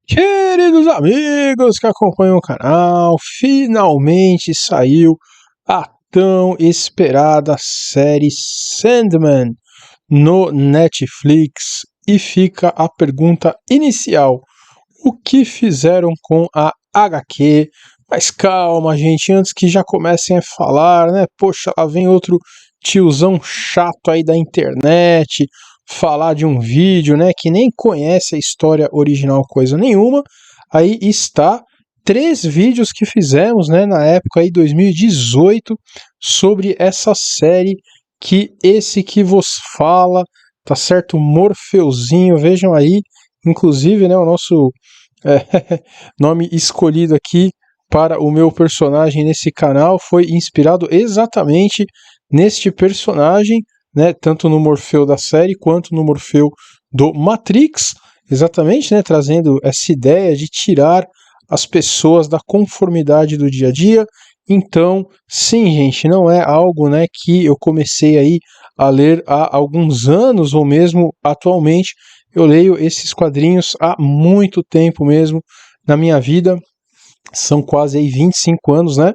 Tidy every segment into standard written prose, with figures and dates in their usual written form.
Queridos amigos que acompanham o canal, finalmente saiu a tão esperada série Sandman no Netflix. E fica a pergunta inicial: o que fizeram com a HQ? Mas calma, gente, antes que já comecem a falar, né? Poxa, lá vem outro tiozão chato aí da internet falar de um vídeo, né, que nem conhece a história original coisa nenhuma. Aí está 3 vídeos que fizemos, né, na época aí 2018 sobre essa série que esse que vos fala, tá certo, Morfeuzinho, vejam aí, inclusive, né, o nosso nome escolhido aqui para o meu personagem nesse canal foi inspirado exatamente neste personagem, né, tanto no Morfeu da série quanto no Morfeu do Matrix, exatamente, né, trazendo essa ideia de tirar as pessoas da conformidade do dia a dia. Então, sim, gente, não é algo, né, que eu comecei aí a ler há alguns anos ou mesmo atualmente. Eu leio esses quadrinhos há muito tempo mesmo na minha vida, são quase aí 25 anos, né,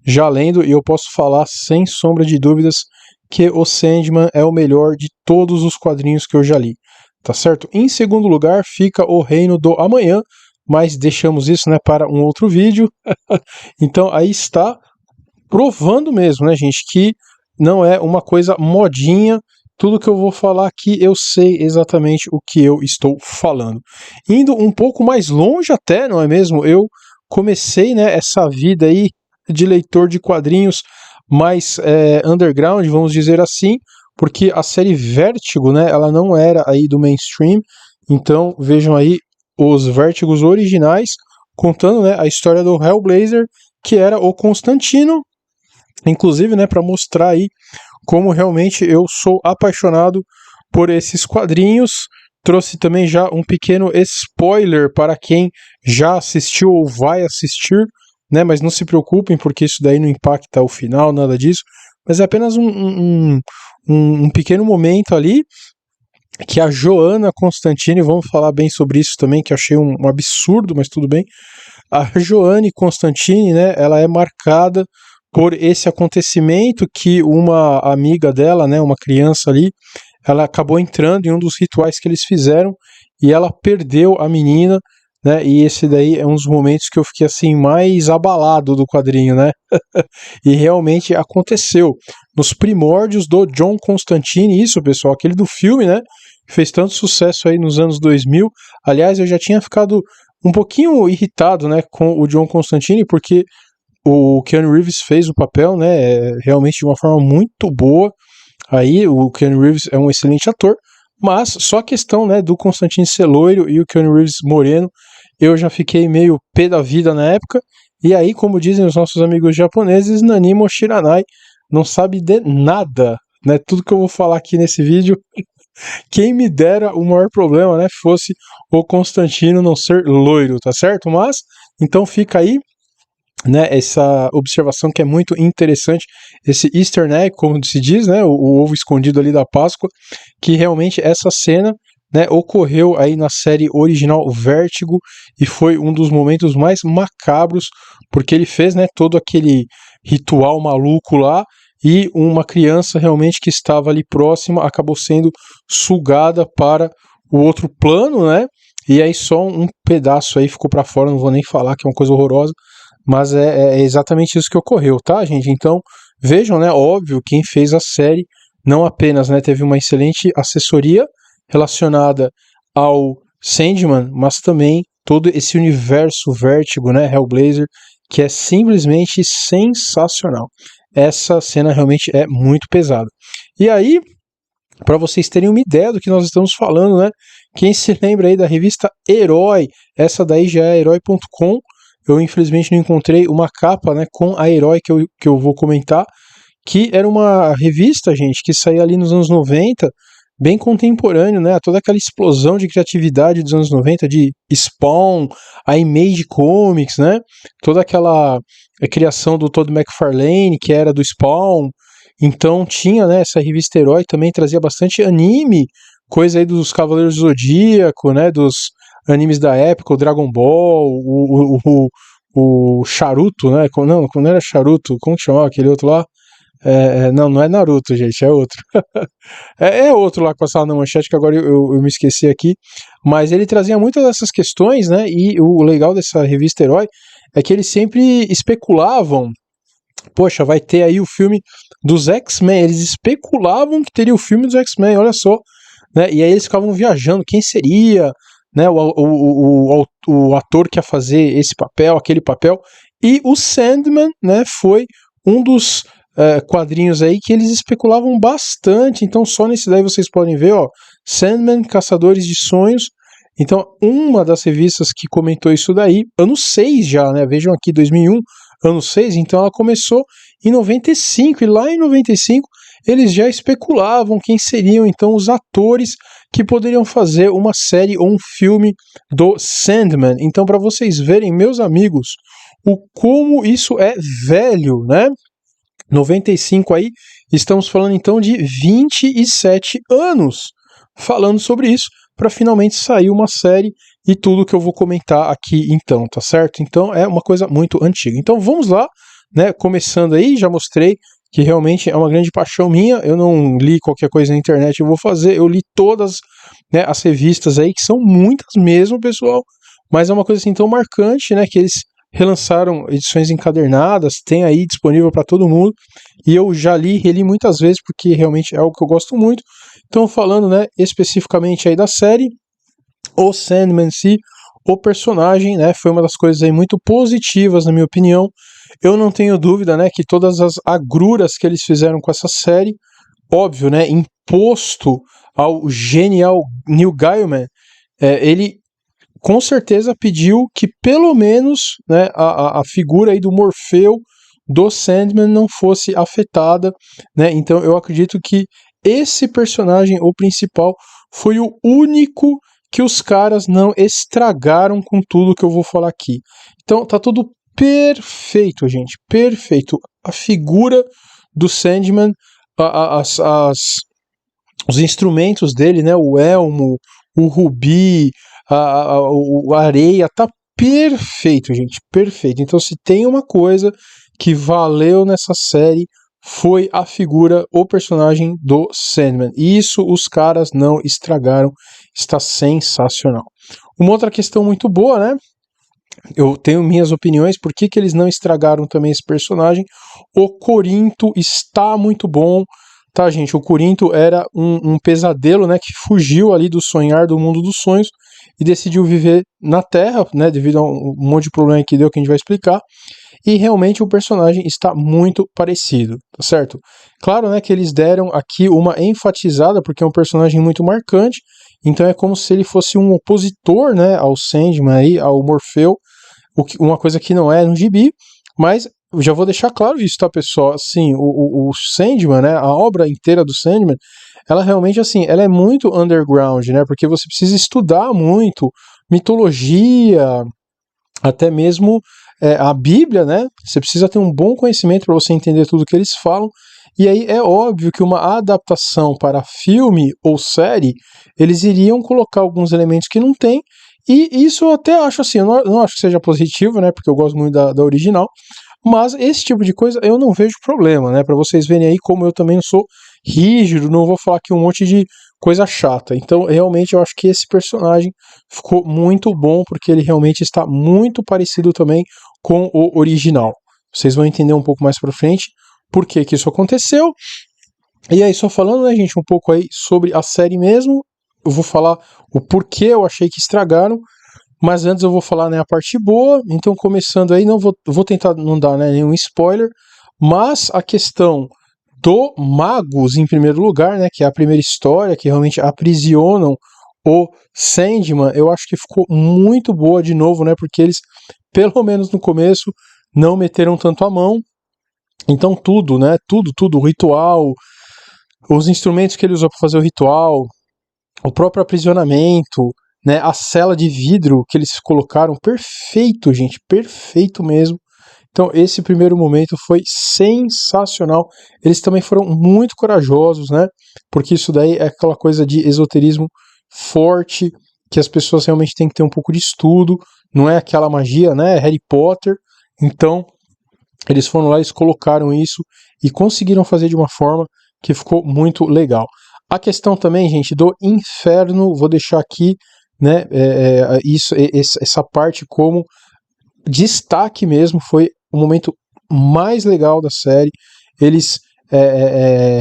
já lendo, e eu posso falar sem sombra de dúvidas que o Sandman é o melhor de todos os quadrinhos que eu já li, tá certo? Em segundo lugar fica O Reino do Amanhã, mas deixamos isso, né, para um outro vídeo. Então aí está, provando mesmo, né, gente, que não é uma coisa modinha. Tudo que eu vou falar aqui eu sei exatamente o que eu estou falando. Indo um pouco mais longe até, não é mesmo? Eu comecei, né, essa vida aí de leitor de quadrinhos mais underground, vamos dizer assim, porque a série Vértigo, né, ela não era aí do mainstream. Então vejam aí os Vértigos originais contando, né, a história do Hellblazer, que era o Constantino, inclusive, né, para mostrar aí como realmente eu sou apaixonado por esses quadrinhos. Trouxe também já um pequeno spoiler para quem já assistiu ou vai assistir, né? Mas não se preocupem, porque isso daí não impacta o final, nada disso. Mas é apenas um pequeno momento ali que a Joana Constantini, vamos falar bem sobre isso também, que eu achei um absurdo, mas tudo bem. A Joane Constantini, né, ela é marcada por esse acontecimento que uma amiga dela, né, uma criança ali, ela acabou entrando em um dos rituais que eles fizeram e ela perdeu a menina, né, e esse daí é um dos momentos que eu fiquei assim mais abalado do quadrinho, né? E realmente aconteceu nos primórdios do John Constantine, isso, pessoal, aquele do filme, né, que fez tanto sucesso aí nos anos 2000. Aliás, eu já tinha ficado um pouquinho irritado, né, com o John Constantine, porque o Keanu Reeves fez o papel, né, realmente de uma forma muito boa. Aí o Keanu Reeves é um excelente ator, mas só a questão, né, do Constantine ser loiro e o Keanu Reeves moreno, eu já fiquei meio pé da vida na época. E aí, como dizem os nossos amigos japoneses, Nani mo shiranai, não sabe de nada, né? Tudo que eu vou falar aqui nesse vídeo, quem me dera o maior problema, né, fosse o Constantino não ser loiro, tá certo? Mas, então fica aí, né, essa observação que é muito interessante, esse easter egg, como se diz, né, o ovo escondido ali da Páscoa, que realmente essa cena, né, ocorreu aí na série original Vértigo e foi um dos momentos mais macabros, porque ele fez, né, todo aquele ritual maluco lá e uma criança realmente que estava ali próxima acabou sendo sugada para o outro plano, né? E aí só um pedaço aí ficou para fora, não vou nem falar que é uma coisa horrorosa, mas é exatamente isso que ocorreu, tá, gente? Então, vejam, né, óbvio, quem fez a série não apenas, né, teve uma excelente assessoria relacionada ao Sandman, mas também todo esse universo Vértigo, né, Hellblazer, que é simplesmente sensacional. Essa cena realmente é muito pesada. E aí, para vocês terem uma ideia do que nós estamos falando, né? Quem se lembra aí da revista Herói, essa daí já é herói.com. Eu infelizmente não encontrei uma capa, né, com a Herói que eu vou comentar, que era uma revista, gente, que saía ali nos anos 90, bem contemporâneo, né? Toda aquela explosão de criatividade dos anos 90, de Spawn, a Image Comics, né? Toda aquela criação do Todd McFarlane, que era do Spawn. Então tinha, né, essa revista Herói, também trazia bastante anime, coisa aí dos Cavaleiros do Zodíaco, né, dos animes da época, o Dragon Ball, o Charuto, né? Não, não era Charuto, como que chamava aquele outro lá? Não, não é Naruto, gente, é outro. É outro lá que passava na manchete, que agora eu me esqueci aqui. Mas ele trazia muitas dessas questões, né? E o legal dessa revista Herói é que eles sempre especulavam. Poxa, vai ter aí o filme dos X-Men. Eles especulavam que teria o filme dos X-Men, olha só. Né? E aí eles ficavam viajando, quem seria, né, o ator que ia fazer esse papel, aquele papel. E o Sandman, né, foi um dos quadrinhos aí que eles especulavam bastante. Então só nesse daí vocês podem ver, ó, Sandman, Caçadores de Sonhos. Então uma das revistas que comentou isso daí, ano 6 já, né, vejam aqui, 2001, ano 6, então ela começou em 95, e lá em 95 eles já especulavam quem seriam então os atores que poderiam fazer uma série ou um filme do Sandman. Então, para vocês verem, meus amigos, o como isso é velho, né? 95 aí, estamos falando então de 27 anos falando sobre isso, para finalmente sair uma série e tudo que eu vou comentar aqui então, tá certo? Então é uma coisa muito antiga. Então vamos lá, né? Começando aí, já mostrei que realmente é uma grande paixão minha. Eu não li qualquer coisa na internet, eu vou fazer. Eu li todas, né, as revistas aí, que são muitas mesmo, pessoal. Mas é uma coisa assim tão marcante, né? Que eles relançaram edições encadernadas, tem aí disponível para todo mundo. E eu já li, reli muitas vezes, porque realmente é algo que eu gosto muito. Então, falando, né, especificamente aí da série, o Sandman em si, o personagem, né, foi uma das coisas aí muito positivas, na minha opinião. Eu não tenho dúvida, né, que todas as agruras que eles fizeram com essa série, óbvio, né, imposto ao genial Neil Gaiman, ele com certeza pediu que pelo menos, né, a figura aí do Morfeu do Sandman não fosse afetada, né? Então eu acredito que esse personagem, o principal, foi o único que os caras não estragaram com tudo que eu vou falar aqui. Então tá tudo perfeito, gente, perfeito. A figura do Sandman, os instrumentos dele, né, o elmo, o rubi, a areia, tá perfeito, gente, perfeito. Então se tem uma coisa que valeu nessa série, foi a figura, o personagem do Sandman. Isso os caras não estragaram, está sensacional. Uma outra questão muito boa, né? Eu tenho minhas opiniões, por que eles não estragaram também esse personagem. O Corinto está muito bom, tá, gente? O Corinto era um pesadelo, né, que fugiu ali do sonhar do mundo dos sonhos e decidiu viver na Terra, né, devido a um monte de problema que deu, que a gente vai explicar. E realmente o personagem está muito parecido, tá certo? Claro, né, que eles deram aqui uma enfatizada, porque é um personagem muito marcante, então é como se ele fosse um opositor, né, ao Sandman aí, ao Morfeu, uma coisa que não é no gibi, mas eu já vou deixar claro isso, tá, pessoal? Assim, o Sandman, né, a obra inteira do Sandman, ela realmente, assim, ela é muito underground, né, porque você precisa estudar muito mitologia, até mesmo a Bíblia, né? Você precisa ter um bom conhecimento para você entender tudo que eles falam. E aí é óbvio que uma adaptação para filme ou série, eles iriam colocar alguns elementos que não tem. E isso eu até acho assim, eu não acho que seja positivo, né? Porque eu gosto muito da original. Mas esse tipo de coisa eu não vejo problema, né? Para vocês verem aí como eu também não sou rígido, não vou falar aqui um monte de coisa chata. Então, realmente, eu acho que esse personagem ficou muito bom, porque ele realmente está muito parecido também com o original. Vocês vão entender um pouco mais pra frente por que isso aconteceu. E aí, só falando, né, gente, um pouco aí sobre a série mesmo, eu vou falar o porquê eu achei que estragaram, mas antes eu vou falar, né, a parte boa. Então, começando aí, não vou tentar não dar, né, nenhum spoiler, mas a questão do Magus, em primeiro lugar, né, que é a primeira história, que realmente aprisionam o Sandman, eu acho que ficou muito boa de novo, né, porque eles, pelo menos no começo, não meteram tanto a mão. Então tudo, né, tudo, o ritual, os instrumentos que ele usou para fazer o ritual, o próprio aprisionamento, né, a cela de vidro que eles colocaram, perfeito, gente, perfeito mesmo. Então esse primeiro momento foi sensacional. Eles também foram muito corajosos, né? Porque isso daí é aquela coisa de esoterismo forte. que as pessoas realmente têm que ter um pouco de estudo, não é aquela magia, né, Harry Potter. Então, eles foram lá, eles colocaram isso e conseguiram fazer de uma forma que ficou muito legal. A questão também, gente, do inferno, vou deixar aqui, né, essa parte como destaque mesmo, foi o momento mais legal da série. Eles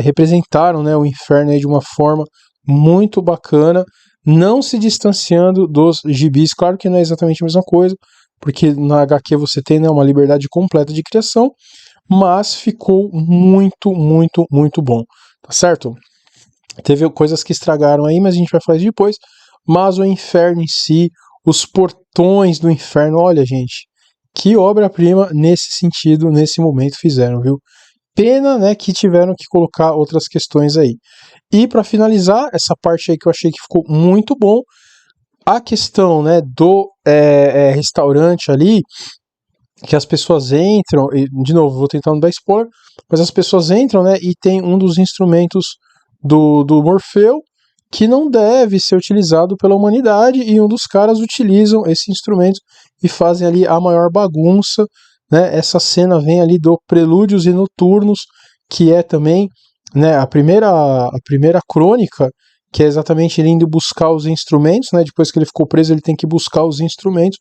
representaram, né, o inferno aí de uma forma muito bacana, não se distanciando dos gibis. Claro que não é exatamente a mesma coisa, porque na HQ você tem, né, uma liberdade completa de criação, mas ficou muito, muito, muito bom, tá certo? Teve coisas que estragaram aí, mas a gente vai falar isso depois. Mas o inferno em si, os portões do inferno, olha, gente, que obra-prima nesse sentido, nesse momento fizeram, viu? Pena, né, que tiveram que colocar outras questões aí. E para finalizar, essa parte aí que eu achei que ficou muito bom, a questão, né, do restaurante ali, que as pessoas entram, e, de novo, vou tentar não dar spoiler, mas as pessoas entram, né, e tem um dos instrumentos do Morfeu que não deve ser utilizado pela humanidade, e um dos caras utilizam esse instrumento e fazem ali a maior bagunça, né? Essa cena vem ali do Prelúdios e Noturnos, que é também, né, a primeira crônica, que é exatamente ele indo buscar os instrumentos, né? Depois que ele ficou preso, ele tem que buscar os instrumentos,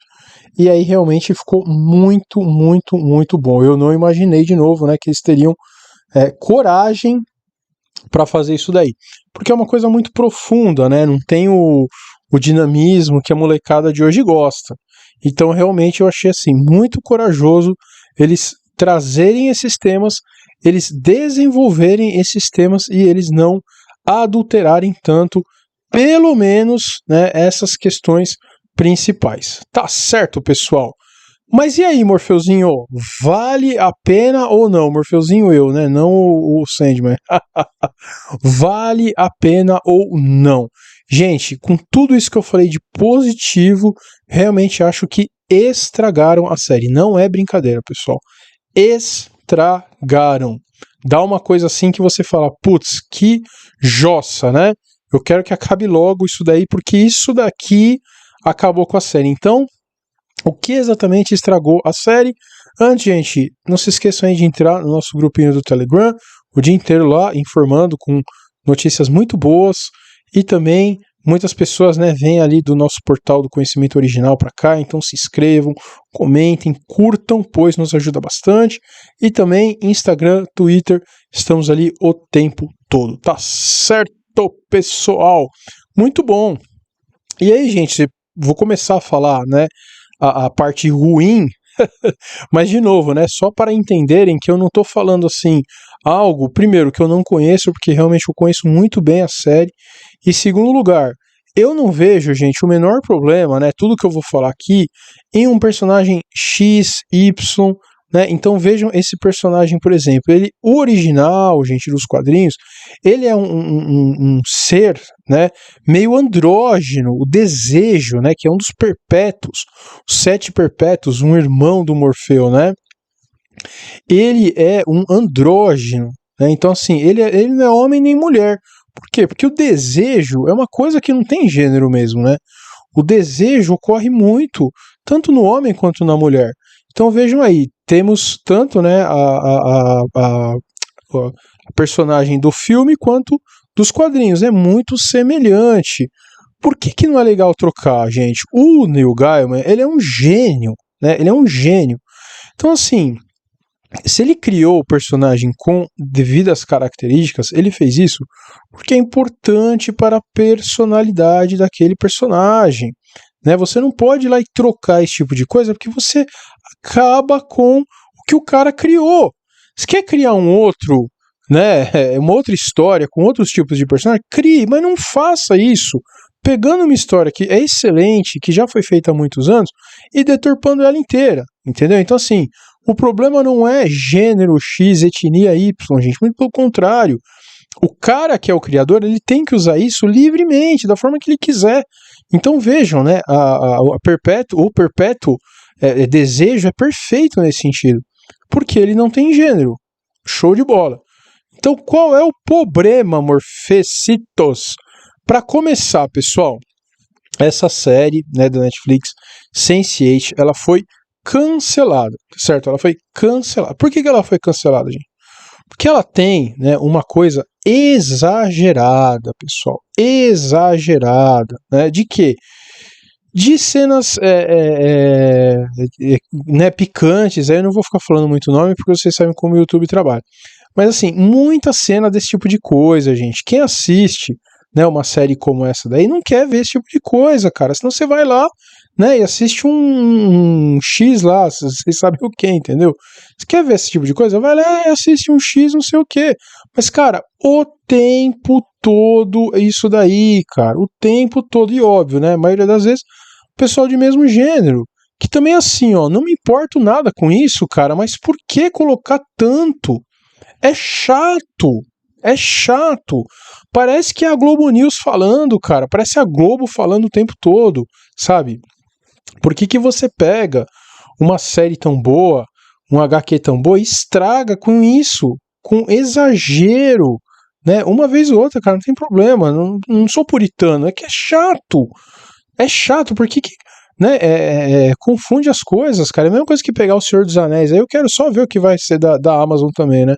e aí realmente ficou muito, muito, muito bom. Eu não imaginei, de novo, né, que eles teriam coragem para fazer isso daí, porque é uma coisa muito profunda, né? Não tem o dinamismo que a molecada de hoje gosta. Então realmente eu achei assim muito corajoso eles trazerem esses temas, eles desenvolverem esses temas e eles não adulterarem tanto, pelo menos, né, essas questões principais. Tá certo, pessoal? Mas e aí, Morfeuzinho? Vale a pena ou não? Morfeuzinho eu, né? Não o Sandman. Vale a pena ou não? Gente, com tudo isso que eu falei de positivo, realmente acho que estragaram a série. Não é brincadeira, pessoal. Estragaram. Dá uma coisa assim que você fala, putz, que jossa, né? Eu quero que acabe logo isso daí, porque isso daqui acabou com a série. Então, o que exatamente estragou a série? Antes, gente, não se esqueçam aí de entrar no nosso grupinho do Telegram, o dia inteiro lá, informando com notícias muito boas, e também muitas pessoas, né, vêm ali do nosso portal do Conhecimento Original para cá, então se inscrevam, comentem, curtam, pois nos ajuda bastante, e também Instagram, Twitter, estamos ali o tempo todo, tá certo, pessoal? Muito bom! E aí, gente, vou começar a falar, né, a parte ruim, mas de novo, né, só para entenderem que eu não estou falando assim algo, primeiro, que eu não conheço, porque realmente eu conheço muito bem a série, e segundo lugar, eu não vejo, gente, o menor problema, né, tudo que eu vou falar aqui, em um personagem X, Y, né, então vejam esse personagem, por exemplo, ele, o original, gente, dos quadrinhos, ele é um ser, né, meio andrógeno, o Desejo, né, que é um dos perpétuos, os 7 perpétuos, um irmão do Morfeu, né, ele é um andrógeno, né, então assim, ele não é homem nem mulher. Por quê? Porque o desejo é uma coisa que não tem gênero mesmo, né? O desejo ocorre muito, tanto no homem quanto na mulher. Então vejam aí, temos tanto, né, a personagem do filme quanto dos quadrinhos. É muito semelhante. Por que não é legal trocar, gente? O Neil Gaiman, ele é um gênio, né? Ele é um gênio. Então, assim, se ele criou o personagem com devidas características, ele fez isso porque é importante para a personalidade daquele personagem, né? Você não pode ir lá e trocar esse tipo de coisa, porque você acaba com o que o cara criou. Se quer criar um outro, né, uma outra história com outros tipos de personagem, crie, mas não faça isso pegando uma história que é excelente, que já foi feita há muitos anos, e deturpando ela inteira, entendeu? Então, assim, o problema não é gênero X, etnia Y, gente, muito pelo contrário. O cara que é o criador, ele tem que usar isso livremente, da forma que ele quiser. Então vejam, né, o perpétuo desejo é perfeito nesse sentido, porque ele não tem gênero. Show de bola. Então qual é o problema, Morfecitos? Para começar, pessoal, essa série, né, da Netflix, Sense8, ela foi cancelada, certo? Ela foi cancelada. Por que ela foi cancelada, gente? Porque ela tem, né, uma coisa exagerada, pessoal, exagerada, né? De quê? De cenas né, picantes. Aí eu não vou ficar falando muito nome porque vocês sabem como o YouTube trabalha. Mas assim, muita cena desse tipo de coisa, gente. Quem assiste, né, uma série como essa daí não quer ver esse tipo de coisa, cara. Senão você vai lá, né, e assiste um X lá, vocês sabem o que, entendeu? Você quer ver esse tipo de coisa? Vai lá e assiste um X, não sei o que. Mas, cara, o tempo todo isso daí, cara. O tempo todo, e óbvio, né? A maioria das vezes, pessoal de mesmo gênero. Que também assim, ó, não me importo nada com isso, cara, mas por que colocar tanto? É chato. É chato. Parece que é a Globo News falando, cara. Parece a Globo falando o tempo todo, sabe? Por que você pega uma série tão boa, um HQ tão boa e estraga com isso? Com exagero, né? Uma vez ou outra, cara, não tem problema. Não sou puritano. É que é chato. É chato, porque né, confunde as coisas, cara. É a mesma coisa que pegar o Senhor dos Anéis. Aí eu quero só ver o que vai ser da Amazon também, né?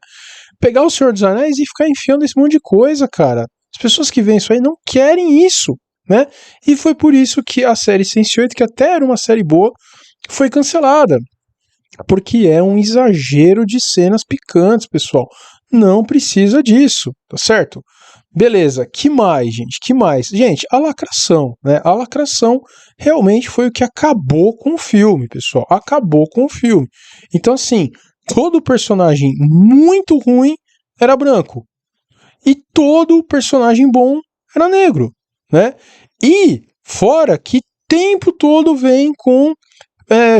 Pegar o Senhor dos Anéis e ficar enfiando esse monte de coisa, cara. As pessoas que veem isso aí não querem isso, né? E foi por isso que a série Sense8, que até era uma série boa, foi cancelada. Porque é um exagero de cenas picantes, pessoal. Não precisa disso, tá certo? Beleza, que mais, gente? Que mais? Gente, a lacração, né? A lacração realmente foi o que acabou com o filme, pessoal. Acabou com o filme. Então, assim, todo personagem muito ruim era branco. E todo personagem bom era negro, né? E fora que tempo todo vem com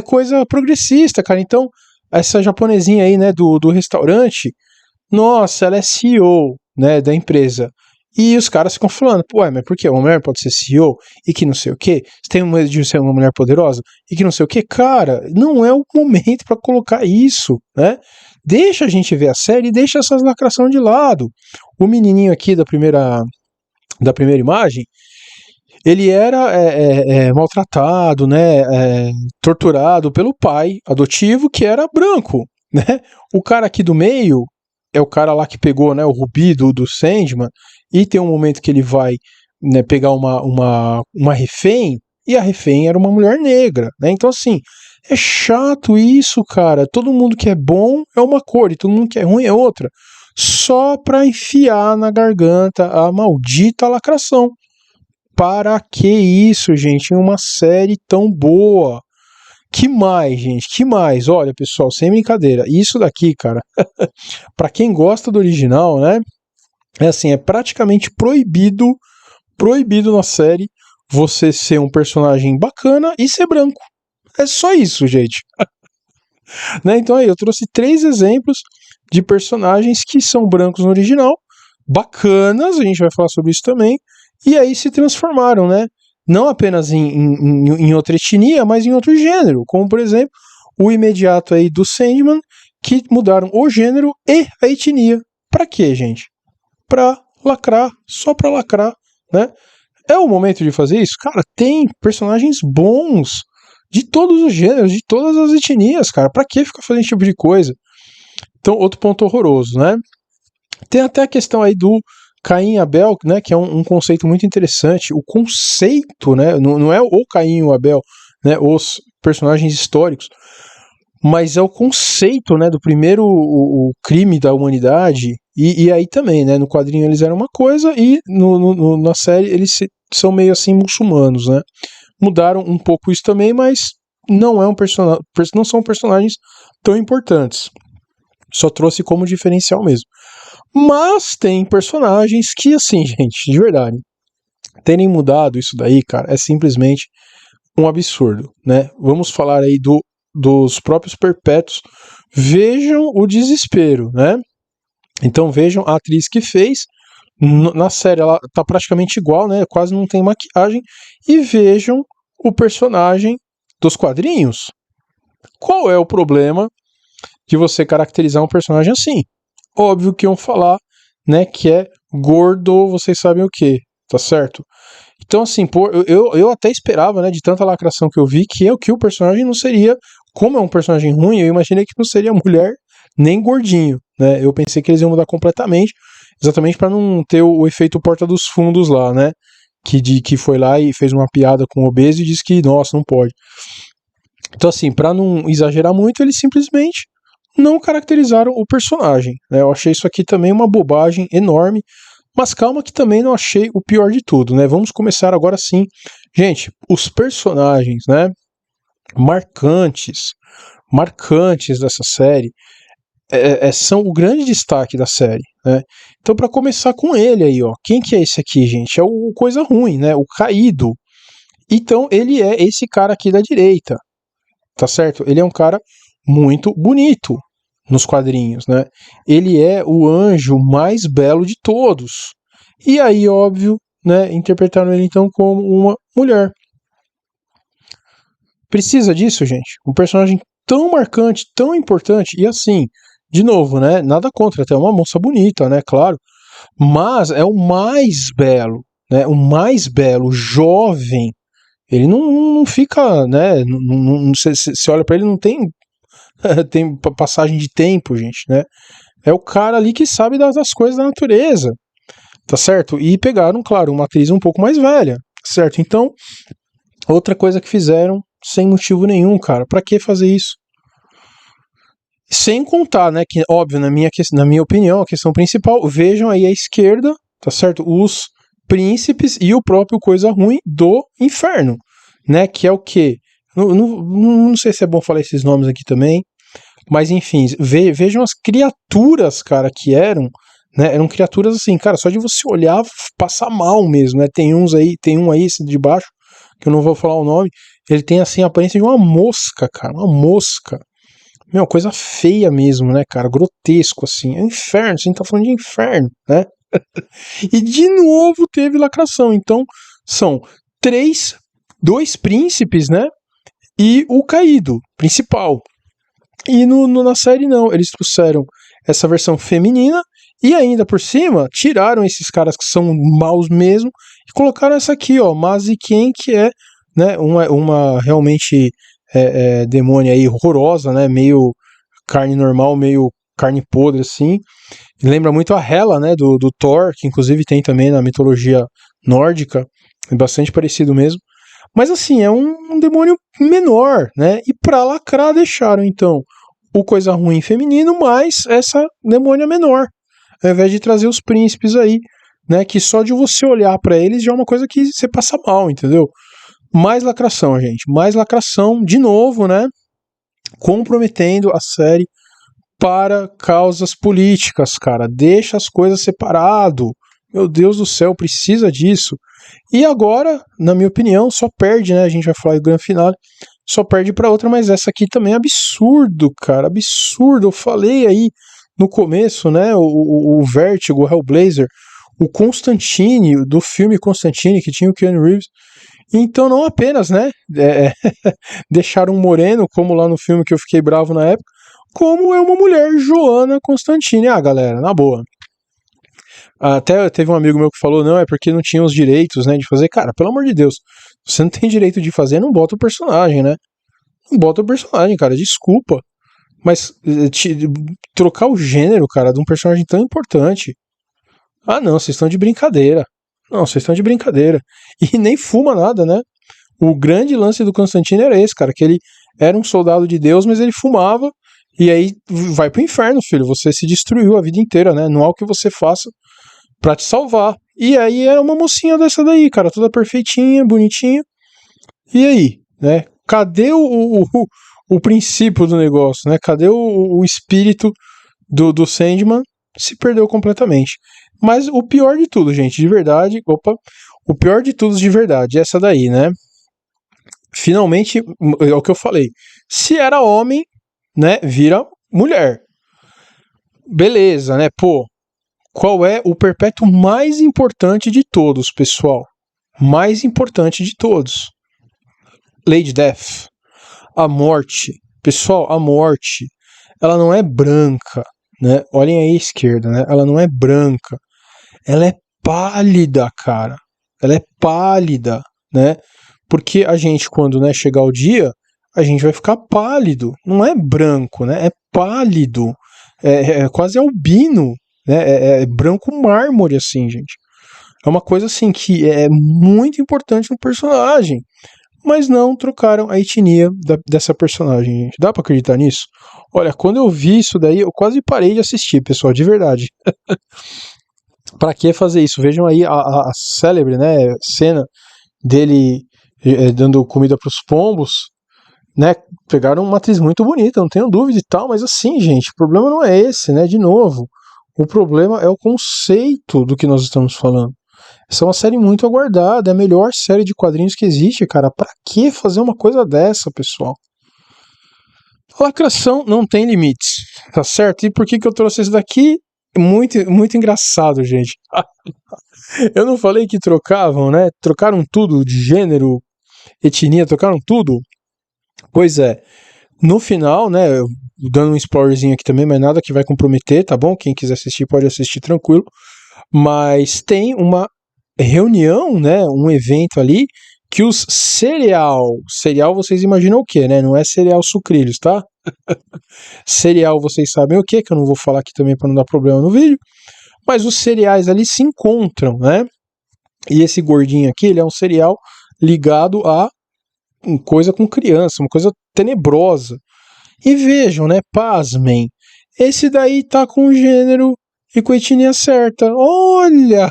coisa progressista, cara. Então, essa japonesinha aí, né, do restaurante, nossa, ela é CEO, né, da empresa. E os caras ficam falando, pô, mas por que uma mulher pode ser CEO e que não sei o quê? Você tem medo de ser uma mulher poderosa e que não sei o quê? Cara, não é o momento para colocar isso, né? Deixa a gente ver a série e deixa essas lacrações de lado. O menininho aqui da primeira imagem, ele era maltratado, né, torturado pelo pai adotivo que era branco, né? O cara aqui do meio é o cara lá que pegou, né, o Rubi do Sandman, e tem um momento que ele vai, né, pegar uma refém, e a refém era uma mulher negra, né? Então assim, é chato isso, cara. Todo mundo que é bom é uma cor e todo mundo que é ruim é outra. Só pra enfiar na garganta a maldita lacração. Para que isso, gente? Em uma série tão boa. Que mais, gente? Que mais? Olha, pessoal, sem brincadeira. Isso daqui, cara, para quem gosta do original, né? É assim, é praticamente proibido na série você ser um personagem bacana e ser branco. É só isso, gente. Né? Então aí, eu trouxe 3 exemplos de personagens que são brancos no original, bacanas, a gente vai falar sobre isso também, e aí se transformaram, né? Não apenas em outra etnia, mas em outro gênero, como por exemplo o imediato aí do Sandman, que mudaram o gênero e a etnia. Pra quê, gente? Pra lacrar, só pra lacrar, né? É o momento de fazer isso? Cara, tem personagens bons de todos os gêneros, de todas as etnias, cara. Pra que ficar fazendo esse tipo de coisa? Então, outro ponto horroroso, né? Tem até a questão aí do Caim e Abel, né, que é um conceito muito interessante. O conceito, né, não é o Caim e o Abel, né, os personagens históricos, mas é o conceito, né, do primeiro o crime da humanidade. E aí também, né, no quadrinho eles eram uma coisa e na série eles são meio assim muçulmanos, né? Mudaram um pouco isso também, mas não não são personagens tão importantes. Só trouxe como diferencial mesmo. Mas tem personagens que, assim, gente, de verdade, terem mudado isso daí, cara, é simplesmente um absurdo, né? Vamos falar aí dos próprios Perpétuos. Vejam o desespero, né? Então vejam a atriz que fez. Na série ela tá praticamente igual, né? Quase não tem maquiagem. E vejam o personagem dos quadrinhos. Qual é o problema de você caracterizar um personagem assim? Óbvio que iam falar, né, que é gordo, vocês sabem o que, tá certo? Então, assim, pô, eu até esperava, né, de tanta lacração que eu vi, que o personagem não seria, como é um personagem ruim, eu imaginei que não seria mulher nem gordinho, né? Eu pensei que eles iam mudar completamente, exatamente para não ter o efeito porta dos fundos lá, né? Que foi lá e fez uma piada com o obeso e disse que, nossa, não pode. Então, assim, para não exagerar muito, eles simplesmente não caracterizaram o personagem, né? Eu achei isso aqui também uma bobagem enorme, mas calma que também não achei o pior de tudo, né? Vamos começar agora sim. Gente, os personagens, né, marcantes, marcantes dessa série, são o grande destaque da série, né? Então, para começar com ele aí, ó, quem que é esse aqui, gente? É o coisa ruim, né? O Caído. Então, ele é esse cara aqui da direita, tá certo? Ele é um cara muito bonito nos quadrinhos, né? Ele é o anjo mais belo de todos. E aí, óbvio, né, interpretaram ele então como uma mulher. Precisa disso, gente? Um personagem tão marcante, tão importante, e assim, de novo, né, nada contra, até uma moça bonita, né, claro, mas é o mais belo, né, o mais belo, jovem. Ele não fica, né, você olha pra ele, não tem tem passagem de tempo, gente, né? É o cara ali que sabe das coisas da natureza, tá certo? E pegaram, claro, uma atriz um pouco mais velha, certo? Então, outra coisa que fizeram sem motivo nenhum, cara. Pra que fazer isso? Sem contar, né, que óbvio, na minha opinião, a questão principal, vejam aí à esquerda, tá certo? Os príncipes e o próprio coisa ruim do inferno, né? Que é o quê? Não sei se é bom falar esses nomes aqui também, mas enfim, vejam as criaturas, cara, que eram, né? Eram criaturas assim, cara, só de você olhar, passa mal mesmo, né? Tem um aí, esse de baixo, que eu não vou falar o nome, ele tem assim a aparência de uma mosca, cara, uma mosca. Meu, coisa feia mesmo, né, cara? Grotesco, assim. É um inferno, a gente tá falando de inferno, né? E de novo teve lacração. Então, são dois príncipes, né? E o caído, principal. E na série não, eles trouxeram essa versão feminina e ainda por cima tiraram esses caras que são maus mesmo e colocaram essa aqui, ó, Maziken, que é, né, uma realmente demônia aí horrorosa, né, meio carne normal, meio carne podre assim. Lembra muito a Hela, né, do Thor, que inclusive tem também na mitologia nórdica, é bastante parecido mesmo. Mas assim, é um demônio menor, né? E pra lacrar deixaram então o coisa ruim feminino mais essa demônia menor, ao invés de trazer os príncipes aí, né? Que só de você olhar pra eles já é uma coisa que você passa mal, entendeu? Mais lacração, gente, mais lacração de novo, né? Comprometendo a série para causas políticas, cara. Deixa as coisas separado. Meu Deus do céu, precisa disso. E agora, na minha opinião, só perde, né? A gente vai falar do grande final, só perde para outra, mas essa aqui também é absurdo, cara, absurdo. Eu falei aí no começo, né? O Vertigo, o Hellblazer, o Constantine, do filme Constantine, que tinha o Keanu Reeves. Então, não apenas, né? Deixaram um moreno, como lá no filme que eu fiquei bravo na época, como é uma mulher, Joanna Constantine. Ah, galera, na boa. Até teve um amigo meu que falou, não, é porque não tinha os direitos, né, de fazer. Cara, pelo amor de Deus, você não tem direito de fazer, não bota o personagem, né? Não bota o personagem, cara, desculpa. Mas trocar o gênero, cara, de um personagem tão importante. Ah, não, vocês estão de brincadeira. Não, vocês estão de brincadeira. E nem fuma nada, né? O grande lance do Constantino era esse, cara, que ele era um soldado de Deus, mas ele fumava. E aí vai pro inferno, filho. Você se destruiu a vida inteira, né? Não há o que você faça pra te salvar. E aí era uma mocinha dessa daí, cara, toda perfeitinha, bonitinha. E aí, né? Cadê o princípio do negócio, né? Cadê o espírito do Sandman? Se perdeu completamente. Mas o pior de tudo, gente, de verdade, o pior de tudo de verdade, essa daí, né? Finalmente, é o que eu falei. Se era homem, né, vira mulher. Beleza, né? Pô, qual é o perpétuo mais importante de todos, pessoal? Mais importante de todos. Lady Death. A morte. Pessoal, a morte, ela não é branca, né? Olhem aí à esquerda, né? Ela não é branca. Ela é pálida, cara. ela é pálida, né? Porque a gente, quando, né, chegar o dia, a gente vai ficar pálido. Não é branco, né? É pálido. É quase albino, né? É branco mármore, assim, gente. É uma coisa, assim, que é muito importante no personagem. Mas não trocaram a etnia dessa personagem, gente. Dá pra acreditar nisso? Olha, quando eu vi isso daí, eu quase parei de assistir, pessoal, de verdade. Pra que fazer isso? Vejam aí a célebre, né, cena dele dando comida pros pombos, né? Pegaram uma atriz muito bonita, não tenho dúvida e tal, mas assim, gente, o problema não é esse, né? De novo, o problema é o conceito do que nós estamos falando. Essa é uma série muito aguardada, é a melhor série de quadrinhos que existe, cara. Pra que fazer uma coisa dessa, pessoal? A lacração não tem limites, tá certo? E por que eu trouxe esse daqui? Muito, muito engraçado, gente. Eu não falei que trocavam, né? Trocaram tudo de gênero, etnia, trocaram tudo? Pois é. No final, né? Dando um spoilerzinho aqui também, mas nada que vai comprometer, tá bom? Quem quiser assistir pode assistir tranquilo. Mas tem uma reunião, né? Um evento ali que os cereal vocês imaginam o que, né? Não é cereal sucrilhos, tá? Cereal vocês sabem o que eu não vou falar aqui também para não dar problema no vídeo. Mas os cereais ali se encontram, né? E esse gordinho aqui, ele é um cereal ligado a uma coisa com criança, uma coisa tenebrosa. E vejam, né? Pasmem. Esse daí tá com o gênero e com a etnia certa. Olha!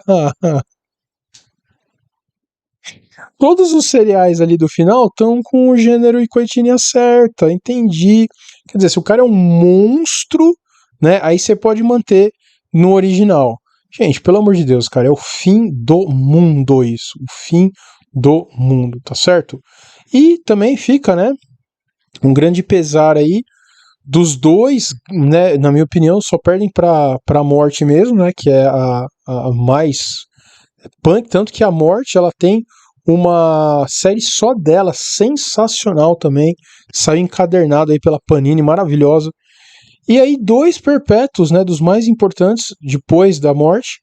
Todos os cereais ali do final estão com o gênero e com a etnia certa. Entendi. Quer dizer, se o cara é um monstro, né? Aí você pode manter no original. Gente, pelo amor de Deus, cara, é o fim do mundo isso. O fim do mundo, tá certo? E também fica, né? Um grande pesar aí dos dois, né? Na minha opinião, só perdem pra morte mesmo, né? Que é a mais punk. Tanto que a morte, ela tem uma série só dela, sensacional também. Saiu encadernado aí pela Panini, maravilhosa. E aí, dois perpétuos, né, dos mais importantes depois da morte.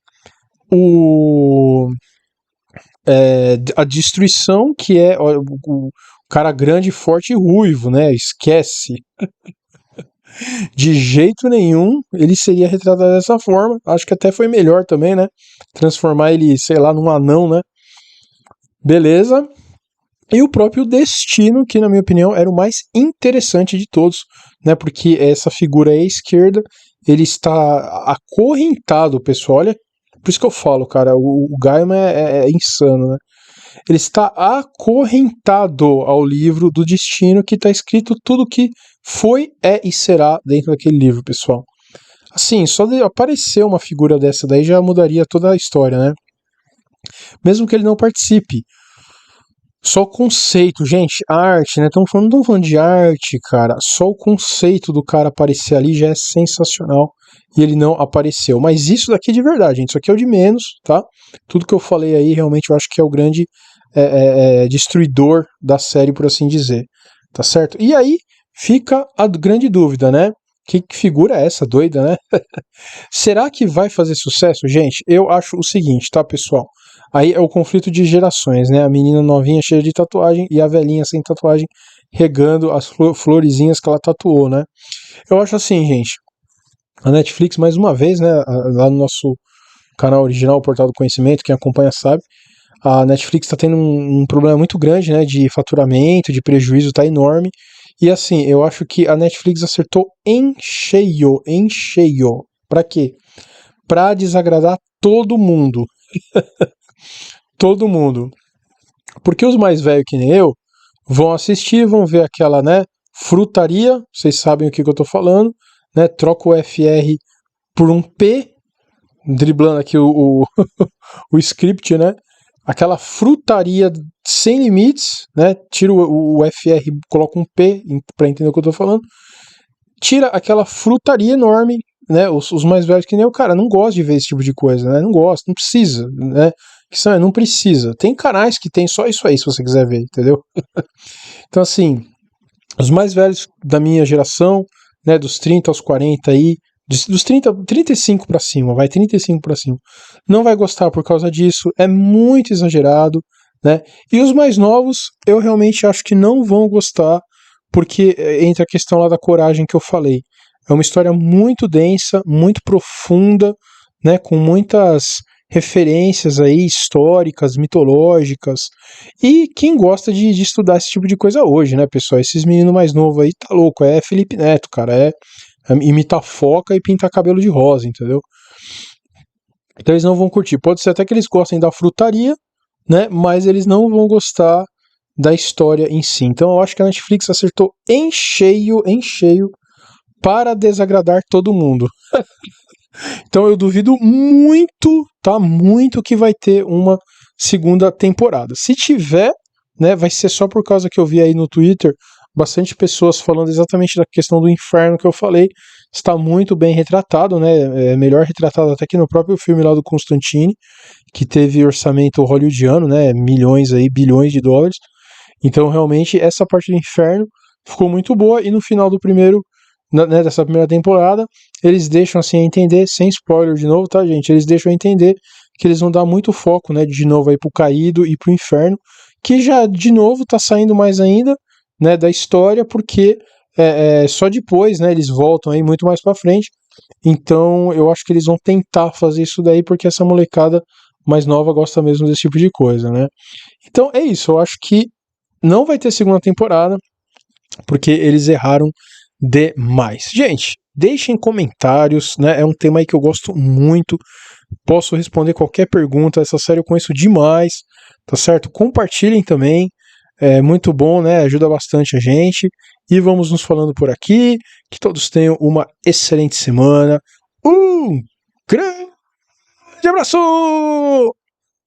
A destruição, que é o cara grande, forte e ruivo, né? Esquece. De jeito nenhum ele seria retratado dessa forma. Acho que até foi melhor também, né? Transformar ele, sei lá, num anão, né? Beleza. E o próprio Destino, que na minha opinião era o mais interessante de todos, né? Porque essa figura aí à esquerda, ele está acorrentado, pessoal. Olha, por isso que eu falo, cara, o Gaiman é insano, né? Ele está acorrentado ao livro do Destino, que está escrito tudo que foi, é e será dentro daquele livro, pessoal. Assim, só de aparecer uma figura dessa daí já mudaria toda a história, né? Mesmo que ele não participe. Só o conceito, gente, arte, né? Não estamos falando de arte, cara. Só o conceito do cara aparecer ali já é sensacional. E ele não apareceu. Mas isso daqui é de verdade, gente. Isso aqui é o de menos, tá? Tudo que eu falei aí, realmente, eu acho que é o grande destruidor da série, por assim dizer. Tá certo? E aí fica a grande dúvida, né? Que figura é essa doida, né? Será que vai fazer sucesso? Gente, eu acho o seguinte, tá, pessoal? Aí é o conflito de gerações, né? A menina novinha cheia de tatuagem e a velhinha sem tatuagem regando as florezinhas que ela tatuou, né? Eu acho assim, gente, a Netflix, mais uma vez, né? Lá no nosso canal original, o Portal do Conhecimento, quem acompanha sabe, a Netflix está tendo um problema muito grande, né? De faturamento, de prejuízo, tá enorme. E assim, eu acho que a Netflix acertou em cheio. Pra quê? Pra desagradar todo mundo. Todo mundo. Porque os mais velhos que nem eu vão assistir, vão ver aquela, né, frutaria, vocês sabem o que eu tô falando, né, troca o FR por um P, driblando aqui o script, né, aquela frutaria sem limites, né, tira o FR, coloca um P para entender o que eu tô falando, tira aquela frutaria enorme, né, os mais velhos que nem eu, cara, não gosto de ver esse tipo de coisa, né, não gosto, não precisa, né, não precisa. Tem canais que tem só isso aí, se você quiser ver, entendeu? Então, assim, os mais velhos da minha geração, né, dos 30 aos 40 aí, dos 35 para cima, vai 35 para cima, não vai gostar por causa disso, é muito exagerado, né? E os mais novos, eu realmente acho que não vão gostar, porque entra a questão lá da coragem que eu falei. É uma história muito densa, muito profunda, né? Com muitas referências aí históricas, mitológicas. E quem gosta de estudar esse tipo de coisa hoje, né, pessoal? Esses meninos mais novos aí, tá louco, é Felipe Neto, cara, é imitar foca e pintar cabelo de rosa, entendeu? Então eles não vão curtir. Pode ser até que eles gostem da frutaria, né? Mas eles não vão gostar da história em si. Então eu acho que a Netflix acertou em cheio, para desagradar todo mundo. Então eu duvido muito, tá? Muito que vai ter uma segunda temporada. Se tiver, né, vai ser só por causa que eu vi aí no Twitter bastante pessoas falando exatamente da questão do inferno que eu falei. Está muito bem retratado, né? É melhor retratado até que no próprio filme lá do Constantine, que teve orçamento hollywoodiano, né? Milhões aí, bilhões de dólares. Então, realmente, essa parte do inferno ficou muito boa. E no final do primeiro, né, dessa primeira temporada, eles deixam assim a entender, sem spoiler de novo, tá, gente? Eles deixam a entender que eles vão dar muito foco, né, de novo aí pro caído e pro inferno, que já de novo tá saindo mais ainda, né, da história, porque só depois, né, eles voltam aí muito mais pra frente. Então, eu acho que eles vão tentar fazer isso daí, porque essa molecada mais nova gosta mesmo desse tipo de coisa, né? Então, é isso. Eu acho que não vai ter segunda temporada, porque eles erraram demais. Gente, deixem comentários, né? É um tema aí que eu gosto muito. Posso responder qualquer pergunta. Essa série eu conheço demais, tá certo? Compartilhem também. É muito bom, né? Ajuda bastante a gente. E vamos nos falando por aqui. Que todos tenham uma excelente semana. Um grande abraço!